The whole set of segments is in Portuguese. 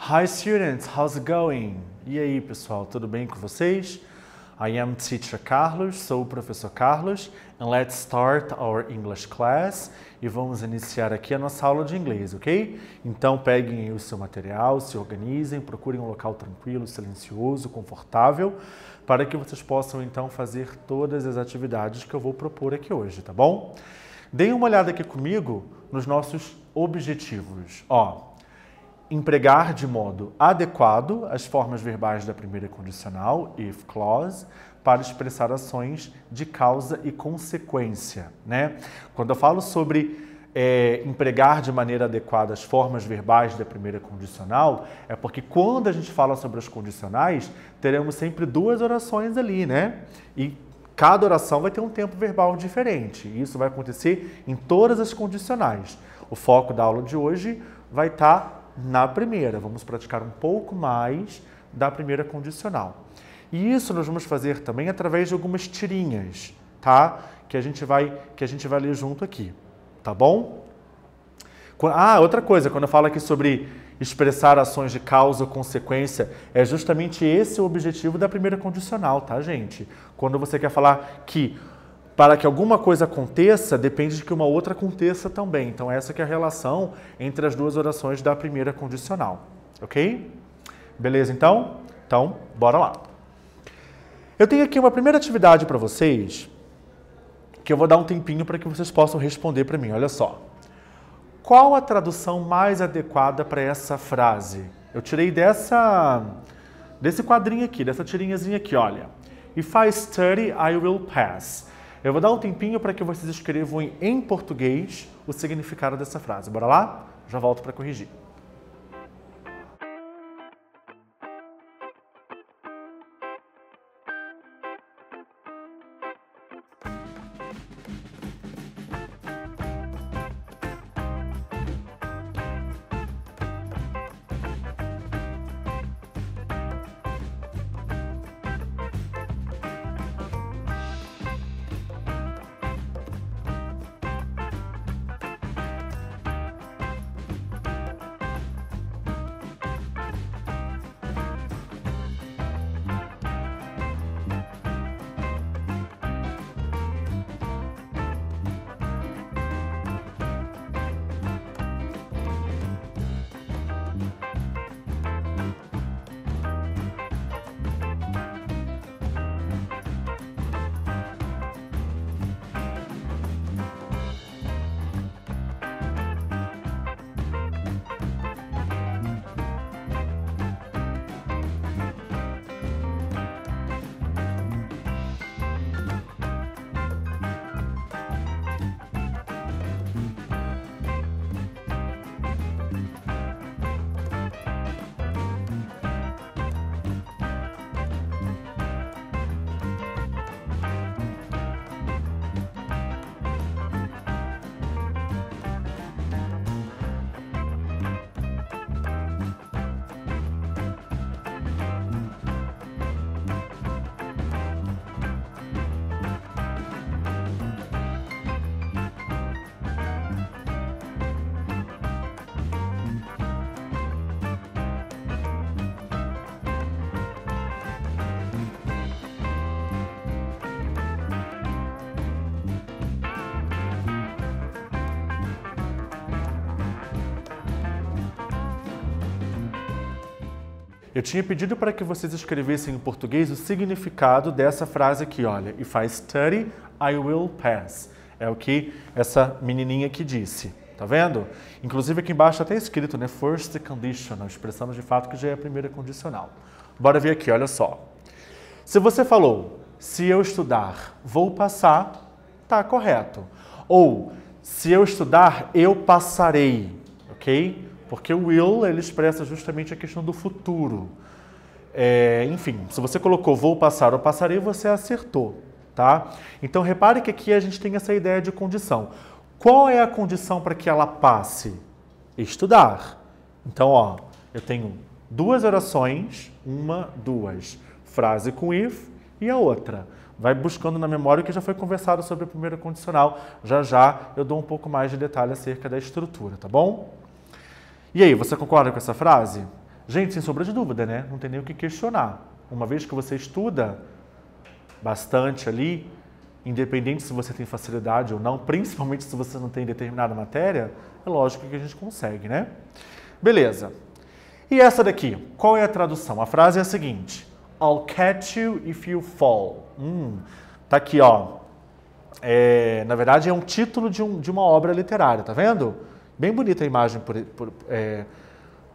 Hi students, how's it going? E aí pessoal, tudo bem com vocês? I am Teacher Carlos, sou o professor Carlos, and let's start our English class. E vamos iniciar aqui a nossa aula de inglês, ok? Então peguem aí o seu material, se organizem, procurem um local tranquilo, silencioso, confortável, para que vocês possam então fazer todas as atividades que eu vou propor aqui hoje, tá bom? Deem uma olhada aqui comigo nos nossos objetivos. Empregar de modo adequado as formas verbais da primeira condicional, if clause, para expressar ações de causa e consequência, né? Quando eu falo sobre empregar de maneira adequada as formas verbais da primeira condicional, é porque quando a gente fala sobre as condicionais, teremos sempre duas orações ali, né? E cada oração vai ter um tempo verbal diferente. Isso vai acontecer em todas as condicionais. O foco da aula de hoje vai estar na primeira. Vamos praticar um pouco mais da primeira condicional. E isso nós vamos fazer também através de algumas tirinhas, tá? Que a gente vai ler junto aqui, tá bom? Outra coisa, quando eu falo aqui sobre expressar ações de causa ou consequência, é justamente esse o objetivo da primeira condicional, tá, gente? Quando você quer falar que para que alguma coisa aconteça, depende de que uma outra aconteça também. Então, essa que é a relação entre as duas orações da primeira condicional. Ok? Beleza, então? Então, bora lá. Eu tenho aqui uma primeira atividade para vocês, que eu vou dar um tempinho para que vocês possam responder para mim. Olha só. Qual a tradução mais adequada para essa frase? Eu tirei desse quadrinho aqui, dessa tirinhazinha aqui, olha. If I study, I will pass. Eu vou dar um tempinho para que vocês escrevam em português o significado dessa frase. Bora lá? Já volto para corrigir. Eu tinha pedido para que vocês escrevessem em português o significado dessa frase aqui, olha. If I study, I will pass. É o que essa menininha aqui disse. Tá vendo? Inclusive aqui embaixo até escrito, né? First conditional, expressando de fato que já é a primeira condicional. Bora ver aqui, olha só. Se você falou, se eu estudar, vou passar, tá correto. Ou, se eu estudar, eu passarei, ok? Porque o will, ele expressa justamente a questão do futuro. Enfim, se você colocou vou passar ou passarei, você acertou, tá? Então, repare que aqui a gente tem essa ideia de condição. Qual é a condição para que ela passe? Estudar. Então, eu tenho duas orações, uma, duas. Frase com if e a outra. Vai buscando na memória o que já foi conversado sobre a primeira condicional. Já já eu dou um pouco mais de detalhe acerca da estrutura, tá bom? E aí, você concorda com essa frase? Gente, sem sombra de dúvida, né? Não tem nem o que questionar. Uma vez que você estuda bastante ali, independente se você tem facilidade ou não, principalmente se você não tem determinada matéria, é lógico que a gente consegue, né? Beleza. E essa daqui, qual é a tradução? A frase é a seguinte: I'll catch you if you fall. Tá aqui, ó. Na verdade, é um título de uma obra literária, tá vendo? Bem bonita a imagem,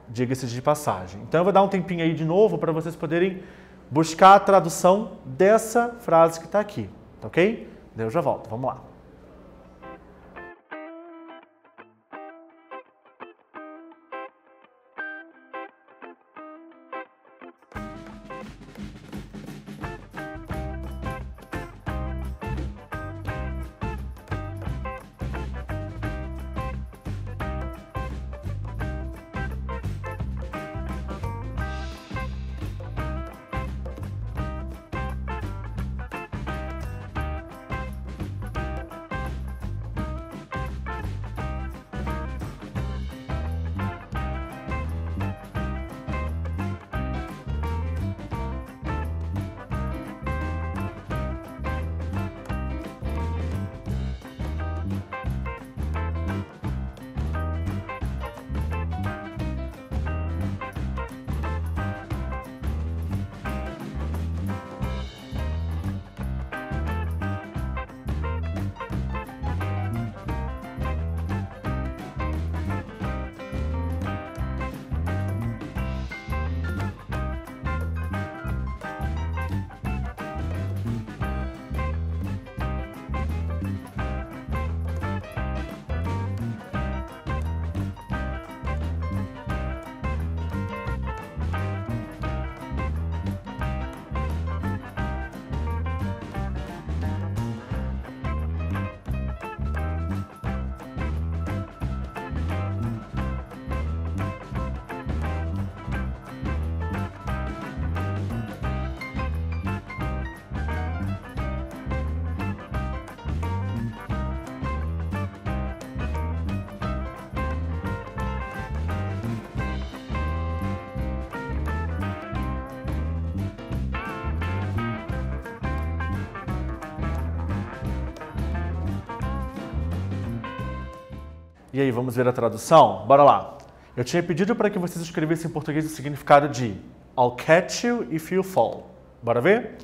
diga-se de passagem. Então, eu vou dar um tempinho aí de novo para vocês poderem buscar a tradução dessa frase que está aqui, tá ok? Daí eu já volto, vamos lá. E aí, vamos ver a tradução? Bora lá. Eu tinha pedido para que vocês escrevessem em português o significado de I'll catch you if you fall. Bora ver?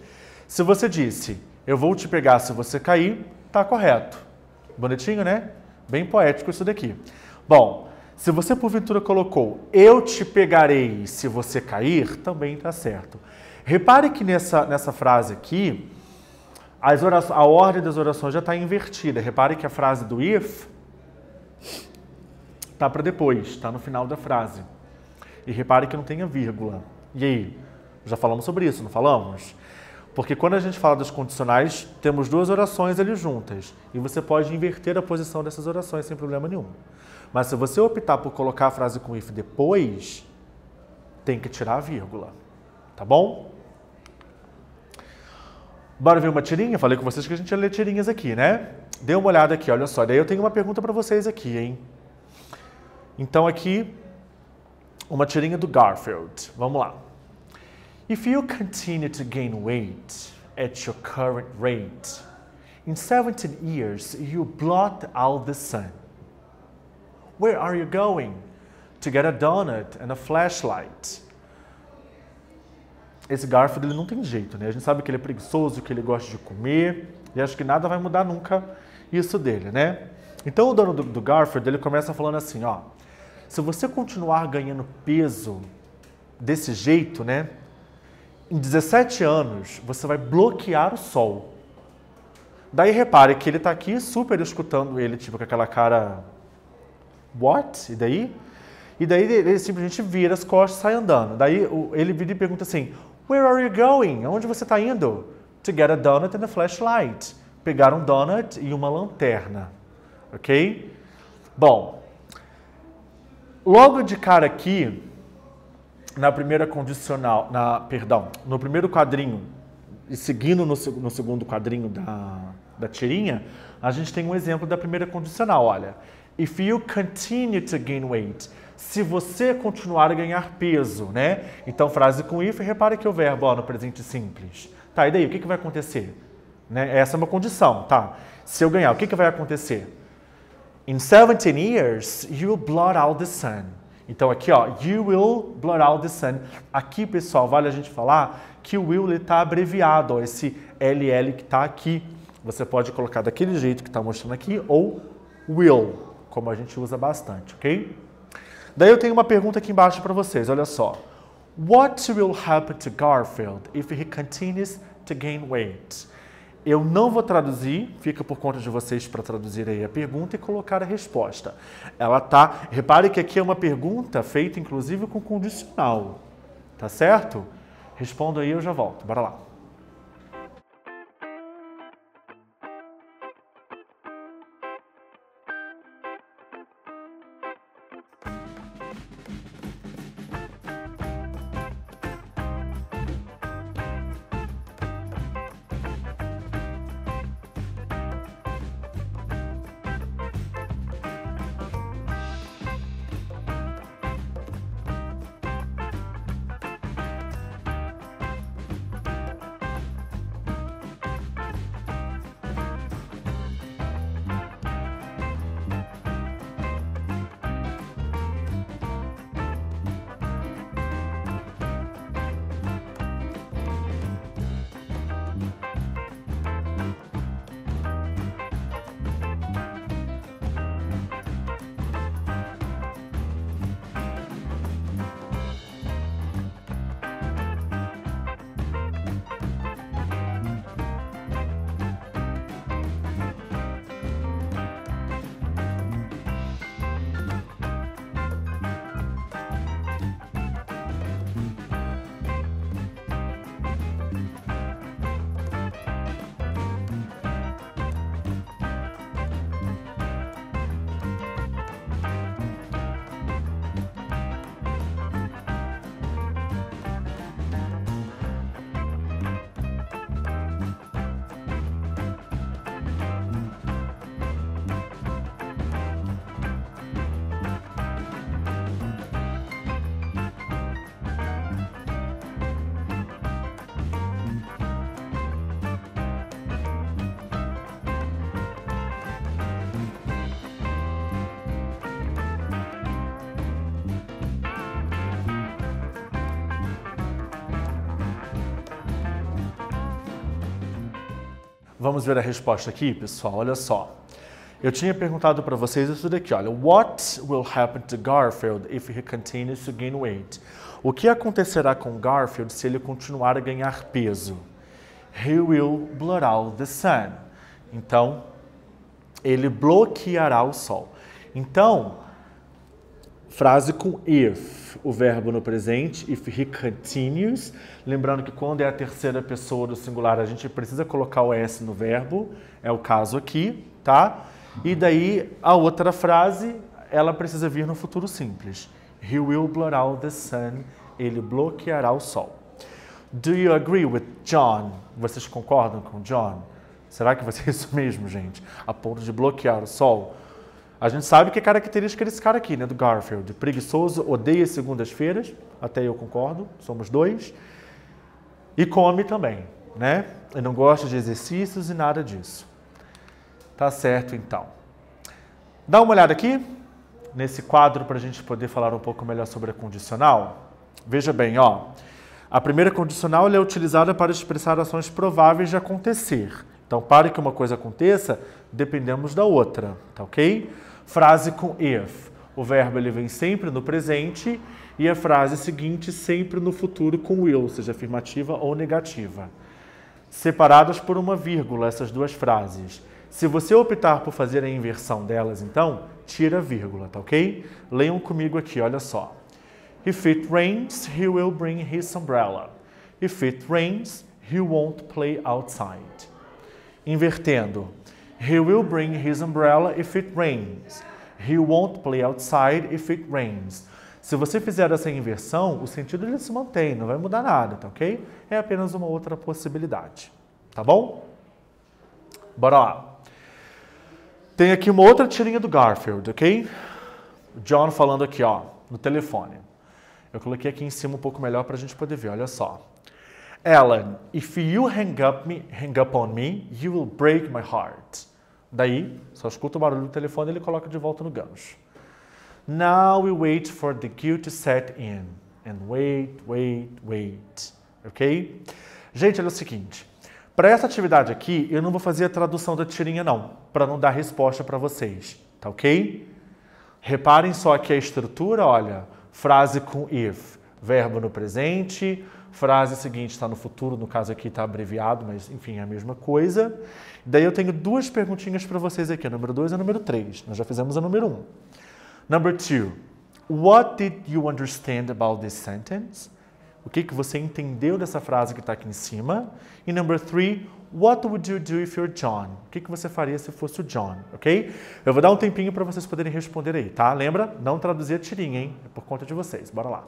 Se você disse, eu vou te pegar se você cair, tá correto. Bonitinho, né? Bem poético isso daqui. Bom, se você porventura colocou, eu te pegarei se você cair, também tá certo. Repare que nessa frase aqui, a ordem das orações já está invertida. Repare que a frase do if tá para depois, tá no final da frase. E repare que não tem a vírgula. E aí? Já falamos sobre isso, não falamos? Porque quando a gente fala dos condicionais, temos duas orações ali juntas. E você pode inverter a posição dessas orações sem problema nenhum. Mas se você optar por colocar a frase com if depois, tem que tirar a vírgula. Tá bom? Bora ver uma tirinha? Falei com vocês que a gente ia ler tirinhas aqui, né? Dê uma olhada aqui, olha só. Daí eu tenho uma pergunta para vocês aqui, hein? Então aqui, uma tirinha do Garfield. Vamos lá. If you continue to gain weight at your current rate, in 17 years you blot out the sun. Where are you going? To get a donut and a flashlight. Esse Garfield ele não tem jeito, né? A gente sabe que ele é preguiçoso, que ele gosta de comer, e acho que nada vai mudar nunca isso dele, né? Então o dono do Garfield, ele começa falando assim, ó, se você continuar ganhando peso desse jeito, né? Em 17 anos, você vai bloquear o sol. Daí repare que ele tá aqui super escutando ele, tipo com aquela cara, what? E daí? E daí ele simplesmente vira as costas e sai andando. Daí ele vira e pergunta assim, where are you going? Aonde você está indo? To get a donut and a flashlight. Pegar um donut e uma lanterna. Ok? Bom, logo de cara aqui, na primeira condicional, no primeiro quadrinho e seguindo no segundo quadrinho da tirinha, a gente tem um exemplo da primeira condicional, olha. If you continue to gain weight. se você continuar a ganhar peso, né? Então, frase com if, repare que o verbo, ó, no presente simples. Tá, e daí, o que vai acontecer? Né? Essa é uma condição, tá? Se eu ganhar, o que vai acontecer? In 17 years, you will blot out the sun. Então, aqui, ó, you will blot out the sun. Aqui, pessoal, vale a gente falar que o will está abreviado, ó, esse LL que está aqui. Você pode colocar daquele jeito que está mostrando aqui, ou will, como a gente usa bastante, ok? Daí eu tenho uma pergunta aqui embaixo para vocês, olha só. What will happen to Garfield if he continues to gain weight? Eu não vou traduzir, fica por conta de vocês para traduzir aí a pergunta e colocar a resposta. Ela tá, repare que aqui é uma pergunta feita inclusive com condicional, tá certo? Respondo aí, eu já volto, bora lá. Vamos ver a resposta aqui, pessoal, olha só. Eu tinha perguntado para vocês isso daqui, olha. What will happen to Garfield if he continues to gain weight? O que acontecerá com Garfield se ele continuar a ganhar peso? He will blot out the sun. Então, ele bloqueará o sol. Então, frase com if, o verbo no presente, if he continues. Lembrando que quando é a terceira pessoa do singular, a gente precisa colocar o S no verbo, é o caso aqui, tá? E daí, a outra frase, ela precisa vir no futuro simples. He will blot out the sun. Ele bloqueará o sol. Do you agree with John? Vocês concordam com John? Será que vai ser isso mesmo, gente? A ponto de bloquear o sol? A gente sabe que é característica desse cara aqui, né, do Garfield. Preguiçoso, odeia segundas-feiras, até eu concordo, somos dois. E come também, né? E não gosta de exercícios e nada disso. Tá certo, então. Dá uma olhada aqui, nesse quadro, para a gente poder falar um pouco melhor sobre a condicional. Veja bem, ó. A primeira condicional ela é utilizada para expressar ações prováveis de acontecer. Então, para que uma coisa aconteça, dependemos da outra, tá ok? Frase com if. O verbo ele vem sempre no presente e a frase seguinte sempre no futuro com will, seja afirmativa ou negativa. Separadas por uma vírgula, essas duas frases. Se você optar por fazer a inversão delas, então, tira a vírgula, tá ok? Leiam comigo aqui, olha só. If it rains, he will bring his umbrella. If it rains, he won't play outside. Invertendo. He will bring his umbrella if it rains. He won't play outside if it rains. Se você fizer essa inversão, o sentido ele se mantém, não vai mudar nada, tá ok? É apenas uma outra possibilidade, tá bom? Bora lá. Tem aqui uma outra tirinha do Garfield, ok? John falando aqui, ó. no telefone. Eu coloquei aqui em cima um pouco melhor para a gente poder ver, olha só. Alan, if you hang up on me, you will break my heart. Daí, só escuta o barulho do telefone e ele coloca de volta no gancho. Now we wait for the cue to set in. And wait. Ok? Gente, olha o seguinte. Para essa atividade aqui, eu não vou fazer a tradução da tirinha não, para não dar resposta para vocês. Tá ok? Reparem só aqui a estrutura, olha. Frase com if, verbo no presente. Frase seguinte está no futuro, no caso aqui está abreviado, mas enfim, é a mesma coisa. Daí eu tenho duas perguntinhas para vocês aqui, a número 2 e a número 3. Nós já fizemos a número 1. Number 2. What did you understand about this sentence? O que você entendeu dessa frase que está aqui em cima? E number 3. What would you do if you're John? O que você faria se fosse o John, ok? Eu vou dar um tempinho para vocês poderem responder aí, tá? Lembra? Não traduzir a tirinha, hein? É por conta de vocês. Bora lá.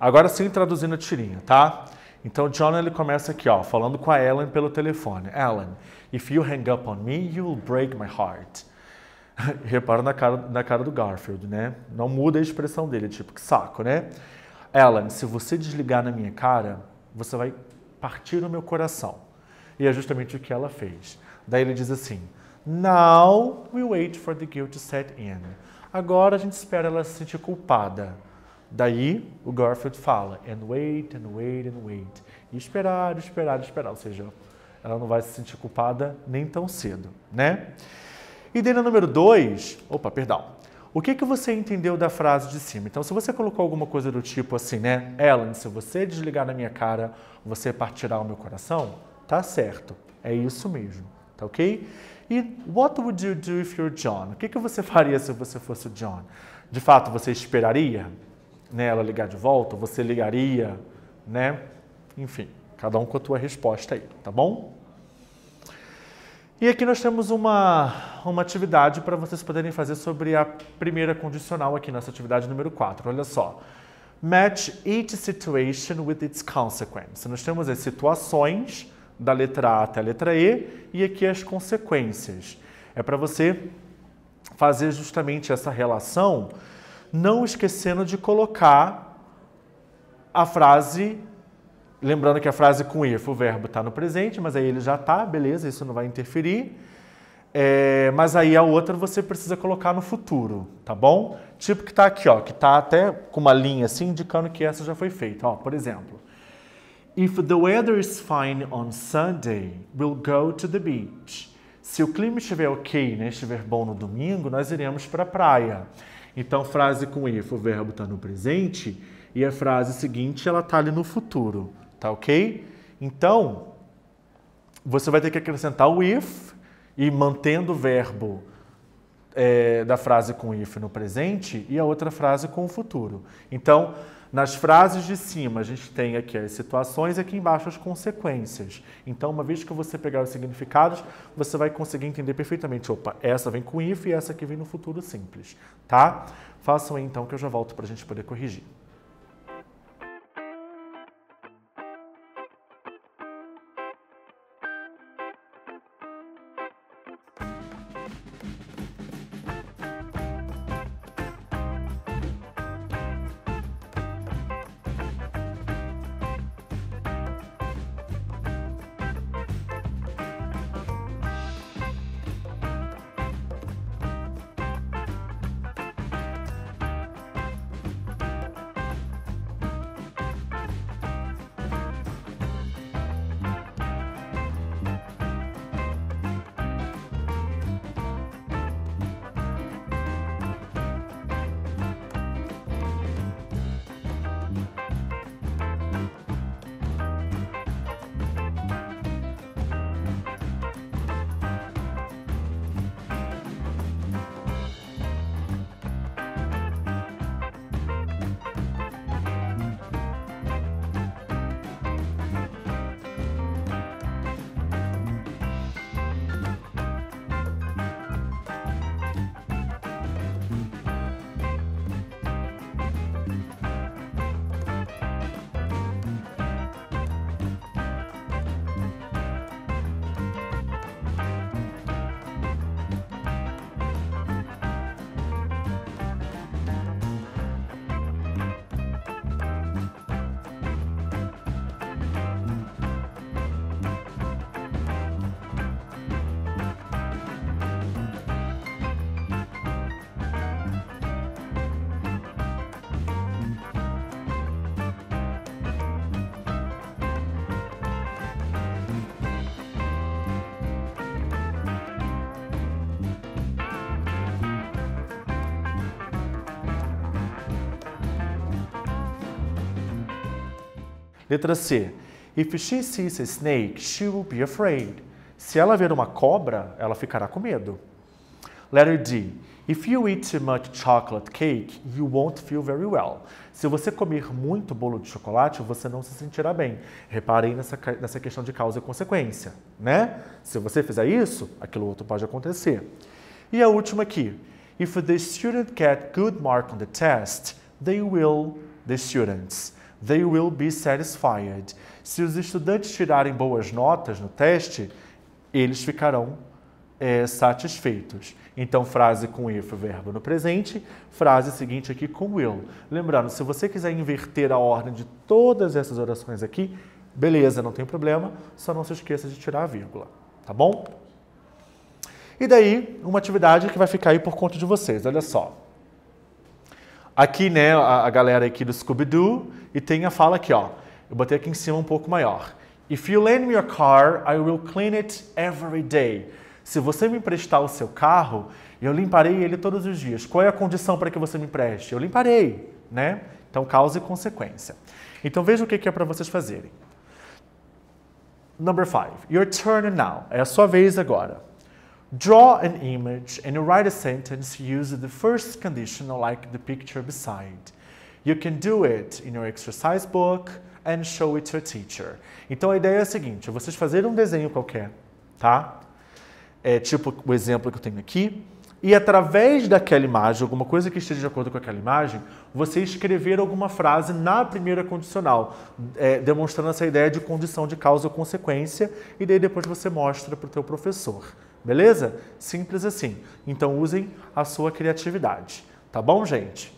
Agora sim, traduzindo a tirinha, tá? Então, John, ele começa aqui, ó, falando com a Ellen pelo telefone. Ellen, if you hang up on me, you will break my heart. Repara na cara do Garfield, né? Não muda a expressão dele, tipo, que saco, né? Ellen, se você desligar na minha cara, você vai partir o meu coração. E é justamente o que ela fez. Daí ele diz assim, now we wait for the guilt to set in. Agora a gente espera ela se sentir culpada. Daí o Garfield fala, and wait. E esperar. Ou seja, ela não vai se sentir culpada nem tão cedo, né? E daí no número 2, o que você entendeu da frase de cima? Então, se você colocou alguma coisa do tipo assim, né? Ellen, se você desligar na minha cara, você partirá o meu coração? Tá certo, é isso mesmo, tá ok? E what would you do if you're John? O que você faria se você fosse o John? De fato, você esperaria, né, ela ligar de volta? Você ligaria, né? Enfim, cada um com a tua resposta aí, tá bom? E aqui nós temos uma atividade para vocês poderem fazer sobre a primeira condicional aqui nessa atividade número 4. Olha só. Match each situation with its consequence. Nós temos as situações da letra A até a letra E e aqui as consequências. É para você fazer justamente essa relação, não esquecendo de colocar a frase, lembrando que a frase com if, o verbo está no presente, mas aí ele já está, beleza, isso não vai interferir. Mas aí a outra você precisa colocar no futuro, tá bom? Tipo que está aqui, ó, que está até com uma linha assim, indicando que essa já foi feita. Ó, por exemplo, if the weather is fine on Sunday, we'll go to the beach. Se o clima estiver ok, né, estiver bom no domingo, nós iremos para a praia. Então, frase com if, o verbo está no presente e a frase seguinte, ela está ali no futuro, tá ok? Então, você vai ter que acrescentar o if e mantendo o verbo da frase com if no presente e a outra frase com o futuro. Então, nas frases de cima, a gente tem aqui as situações e aqui embaixo as consequências. Então, uma vez que você pegar os significados, você vai conseguir entender perfeitamente, opa, essa vem com if e essa aqui vem no futuro simples, tá? Façam aí então que eu já volto para a gente poder corrigir. Letra C. If she sees a snake, she will be afraid. Se ela ver uma cobra, ela ficará com medo. Letter D. If you eat too much chocolate cake, you won't feel very well. Se você comer muito bolo de chocolate, você não se sentirá bem. Reparem nessa questão de causa e consequência, né? Se você fizer isso, aquilo outro pode acontecer. E a última aqui. If the student get good mark on the test, they will be satisfied. Se os estudantes tirarem boas notas no teste, eles ficarão satisfeitos. Então, frase com if, verbo no presente, frase seguinte aqui com will. Lembrando, se você quiser inverter a ordem de todas essas orações aqui, beleza, não tem problema, só não se esqueça de tirar a vírgula, tá bom? E daí, uma atividade que vai ficar aí por conta de vocês, olha só. Aqui, né, a galera aqui do Scooby-Doo, e tem a fala aqui, ó. Eu botei aqui em cima um pouco maior. If you lend me your car, I will clean it every day. Se você me emprestar o seu carro, eu limparei ele todos os dias. Qual é a condição para que você me empreste? Eu limparei, né? Então, causa e consequência. Então, veja o que é para vocês fazerem. Number 5. Your turn now. É a sua vez agora. Draw an image and write a sentence using the first conditional like the picture beside. You can do it in your exercise book and show it to a teacher. Então, a ideia é a seguinte, vocês fazerem um desenho qualquer, tá? Tipo o exemplo que eu tenho aqui, e através daquela imagem, alguma coisa que esteja de acordo com aquela imagem, você escrever alguma frase na primeira condicional, demonstrando essa ideia de condição de causa ou consequência, e daí depois você mostra para o teu professor. Beleza? Simples assim. Então, usem a sua criatividade. Tá bom, gente?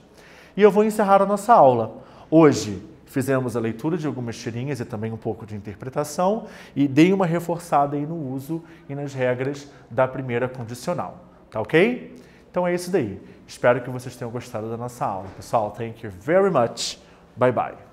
E eu vou encerrar a nossa aula. Hoje, fizemos a leitura de algumas tirinhas e também um pouco de interpretação e dei uma reforçada aí no uso e nas regras da primeira condicional. Tá ok? Então é isso daí. Espero que vocês tenham gostado da nossa aula. Pessoal, thank you very much. Bye bye.